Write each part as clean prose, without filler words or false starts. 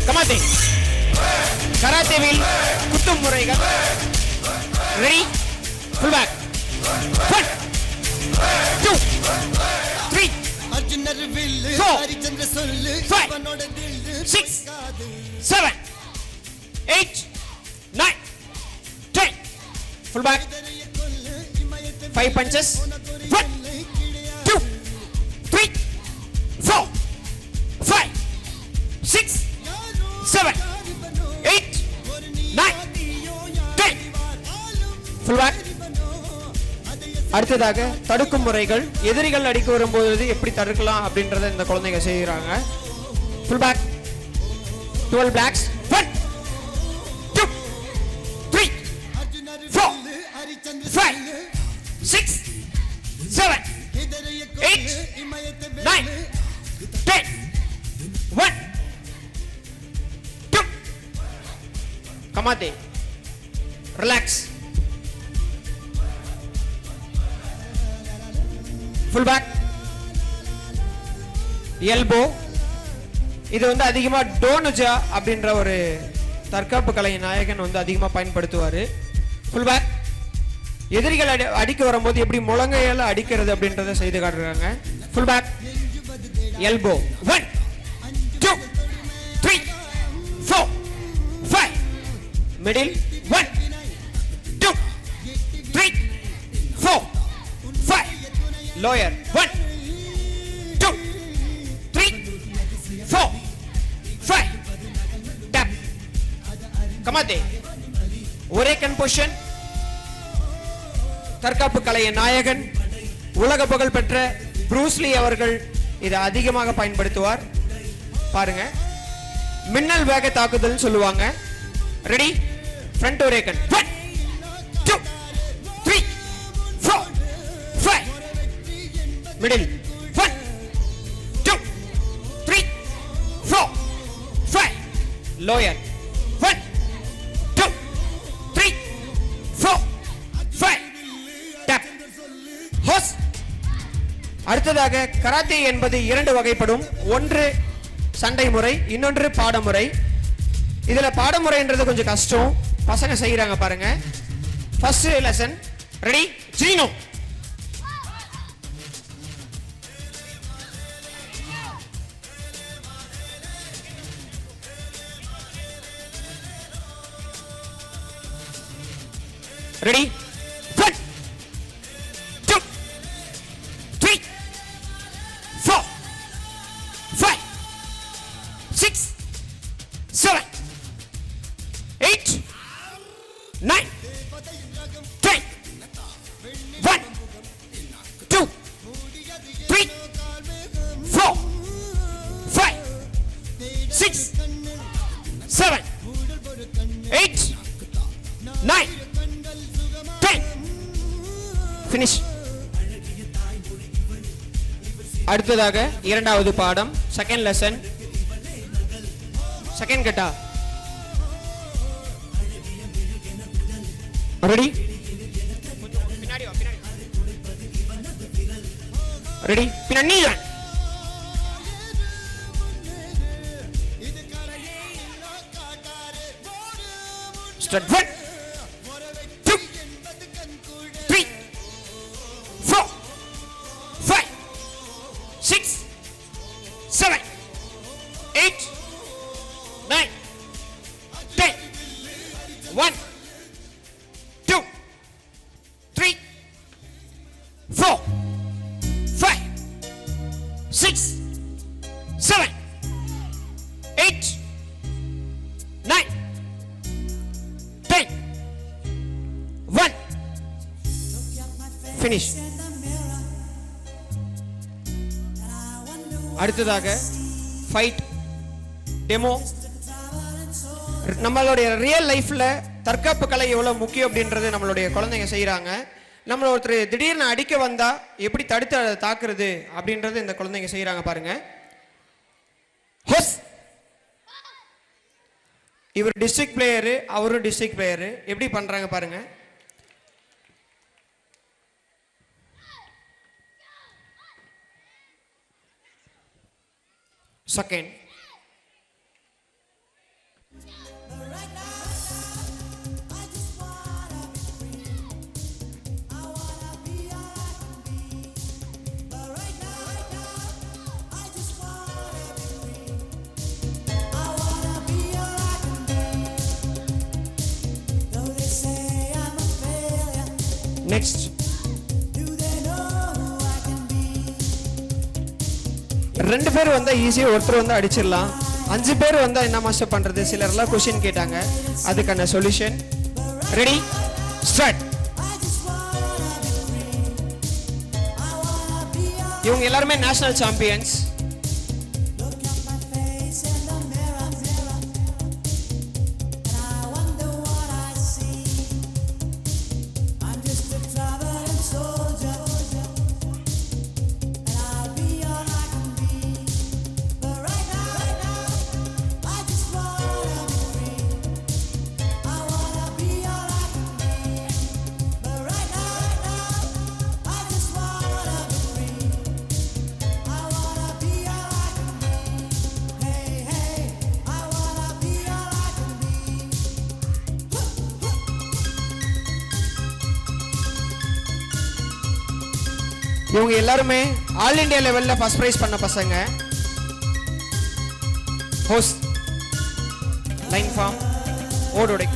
கமாத்தே. கராத்தேவில் குத்தும் முறைகள். Ready, full back. 1 2 3 Arjunar will Harishchandra சொல்லு அவனோட தில் 6 7 8 9 10 full back 5 punches 1 2 3 4 5 6 7 8 9 10 full back. அடுத்ததாக தடுக்கும் முறைகள். எதிரிகள் அடிக்க வரும்போது எப்படி தடுக்கலாம் அப்படின்றத இந்த குழந்தைங்க செய்யறாங்க. full back 12 blacks 1 2 3 4 5 6 7 8 9 10 1 2 கமாத்தே. Relax. full back elbow. இது வந்து அதிகமா டோனுஜா அப்படின்ற ஒரு தற்காப்பு கலை நாயகன் வந்து அதிகமா பயன்படுத்துவாரு. full back. எதிரிகள் அடிக்க வரும்போது எப்படி முழங்கையால அடிக்கிறது அப்படின்றத செய்து காட்டுறாங்க. full back elbow 1 2 3 4 5 middle 1 2 3 4 5 lower 1 2 3 4 5 tap. கமாத்தே. ஒரே கண் பொசிஷன். தற்காப்பு கலைய நாயகன் உலக புகழ் பெற்ற ப்ரூஸ்லி அவர்கள் இதை அதிகமாக பயன்படுத்துவார். பாருங்க, மின்னல் வேக தாக்குதல் சொல்லுவாங்க. ரெடி, ஃப்ரண்ட் ஒரே கண் 1 2 3 4 5 மிடில் 1 2 3 4 5 லோயர் 1 2 3 4 5 டேப். ஹோஸ். அடுத்ததாக கராத்தே என்பது 2 வகைப்படும். ஒன்று சண்டை முறை, இன்னொன்று பாடமுறை. இதுல பாடமுறைன்றது கொஞ்சம் கஷ்டம், பசங்க செய்யறாங்க பாருங்க. First lesson. Ready, ஜீனோ. Ready, 1 2 3 4 5 6 7 8 9 10 1 2 3 4 5 6 7 8 9 10 finish. அடுத்ததாக இரண்டாவது பாடம், செகண்ட் லெசன், செகண்ட் கட்டா. ரெடி, பின்னாடி வா, பின்னாடி ரெடி, பின்னாடி ஸ்டார்ட். 1 2 3 4 5 6 7 8 9 10 1 2 3 4 5 6 7 8 9 10 1 finish. அடுத்ததாக ஃபைட் டெமோ. நம்மளுடைய ரியல் லைஃப்ல தற்காப்பு கலை எவ்வளவு முக்கியம் அப்படின்றது நம்மளுடைய குழந்தைங்க செய்யறாங்க. நம்மள ஒருத்தர் திடீர்னு அடிக்க வந்தா எப்படி தடுத்து அதை தாக்குறது அப்படின்றது இந்த குழந்தைங்க செய்யறாங்க பாருங்க. ஹோஸ். இவர் டிஸ்ட்ரிக்ட் பிளேயரு, அவரும் டிஸ்ட்ரிக்ட் பிளேயரு. எப்படி பண்றாங்க பாருங்க. Second next. ரெண்டு பேர் வந்தா ஈஸியா ஒருத்தர் வந்து அடிச்சிடலாம். 5 பேர் வந்தா என்ன மாஸ்டர் பண்றது? சிலர்லாம் கொஸ்டின் கேட்டாங்க, அதுக்கான சொல்யூஷன். Ready start. இவங்க எல்லாருமே நேஷனல் சாம்பியன்ஸ். இவங்க எல்லாருமே ஆல் இந்தியா லெவல்ல ஃபர்ஸ்ட் பிரைஸ் பண்ண பசங்க. ஹோஸ்ட் லைன் ஃபார்ம் ஓடோடை.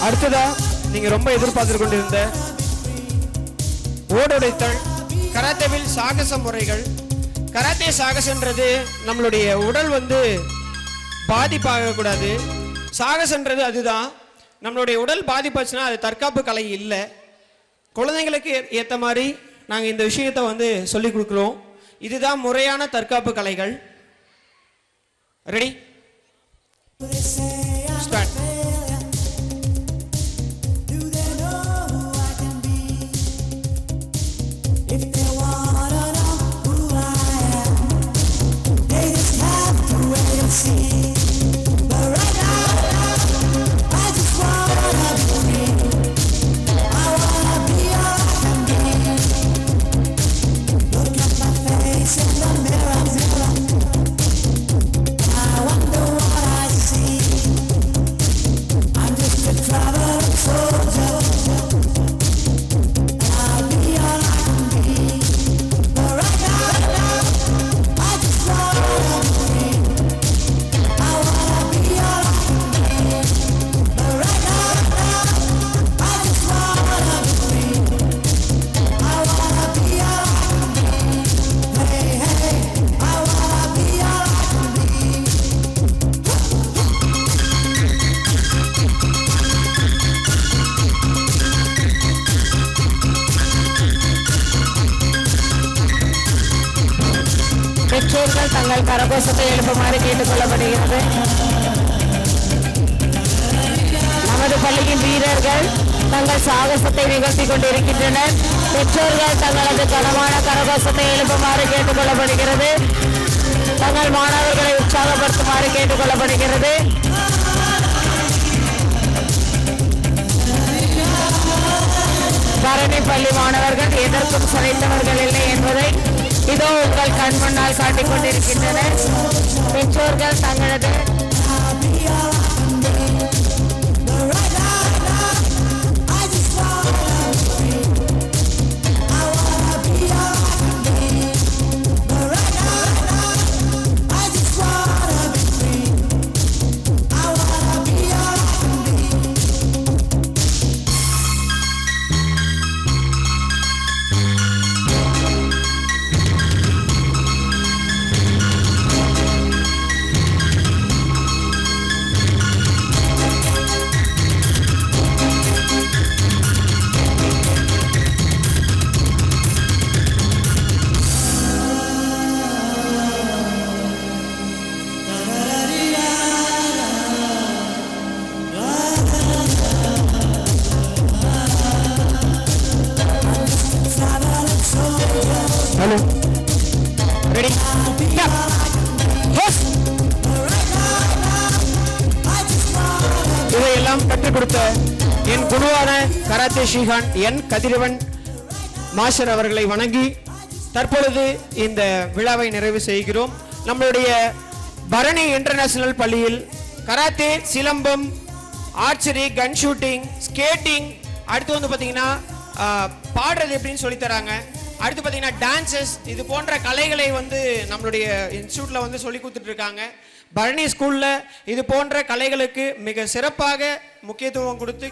அடுத்ததா நீங்க ரொம்ப எதிர்பார்த்து கொண்டிருந்த ஓடுடைத்தல் கராத்தேவில் சாகச முறைகள். கராத்தே சாகசன்றது நம்மளுடைய உடல் வந்து பாதிப்பாக கூடாது. சாகசன்றது அதுதான். நம்மளுடைய உடல் பாதிப்பாச்சுன்னா அது தற்காப்பு கலை இல்லை. குழந்தைங்களுக்கு ஏற்ற மாதிரி நாங்கள் இந்த விஷயத்தை வந்து சொல்லிக் கொடுக்குறோம். இதுதான் முறையான தற்காப்பு கலைகள். Ready start. பெற்றோர்கள் தங்கள் கரகோஷத்தை எழுப்புமாறு கேட்டுக்கொள்ளப்படுகிறது. நமது பள்ளியின் வீரர்கள் தங்கள் சாகசத்தை நிகழ்த்தி கொண்டிருக்கின்றனர். பெற்றோர்கள் தங்களது கனமான கரகோஷத்தை எழுப்புமாறு கேட்டுக்கொள்ளப்படுகிறது. தங்கள் மாணவர்களை உற்சாகப்படுத்துமாறு கேட்டுக்கொள்ளப்படுகிறது. பரணி பள்ளி மாணவர்கள் எதற்கும் சளைத்தவர்கள் இல்லை என்பதை இதோ உங்கள் கண் முன்னால் காட்டிக் கொண்டிருக்கின்றனர். பெற்றோர்கள் தங்களது சொல்லிக் கொடுத்த என் குருவான கராத்தே ஷிகான் என் கதிரவன் மாஸ்டர் அவர்களை வணங்கி தற்பொழுது இந்த விழாவை நிறைவு செய்கிறோம். நம்மளுடைய பரணி இன்டர்நேஷனல் பள்ளியில் karate, silambam, archery, gun shooting, skating, அடுத்து வந்து பார்த்தீங்கன்னா பாடுறது எப்படின்னு சொல்லி தராங்க. அடுத்து பார்த்தீங்கன்னா டான்சஸ், இது போன்ற கலைகளை வந்து நம்மளுடைய இன்ஸ்டியூட்டில் வந்து சொல்லி கொடுத்துட்டு இருக்காங்க. பரணி ஸ்கூலில் இது போன்ற கலைகளுக்கு மிக சிறப்பாக முக்கியத்துவம் கொடுத்து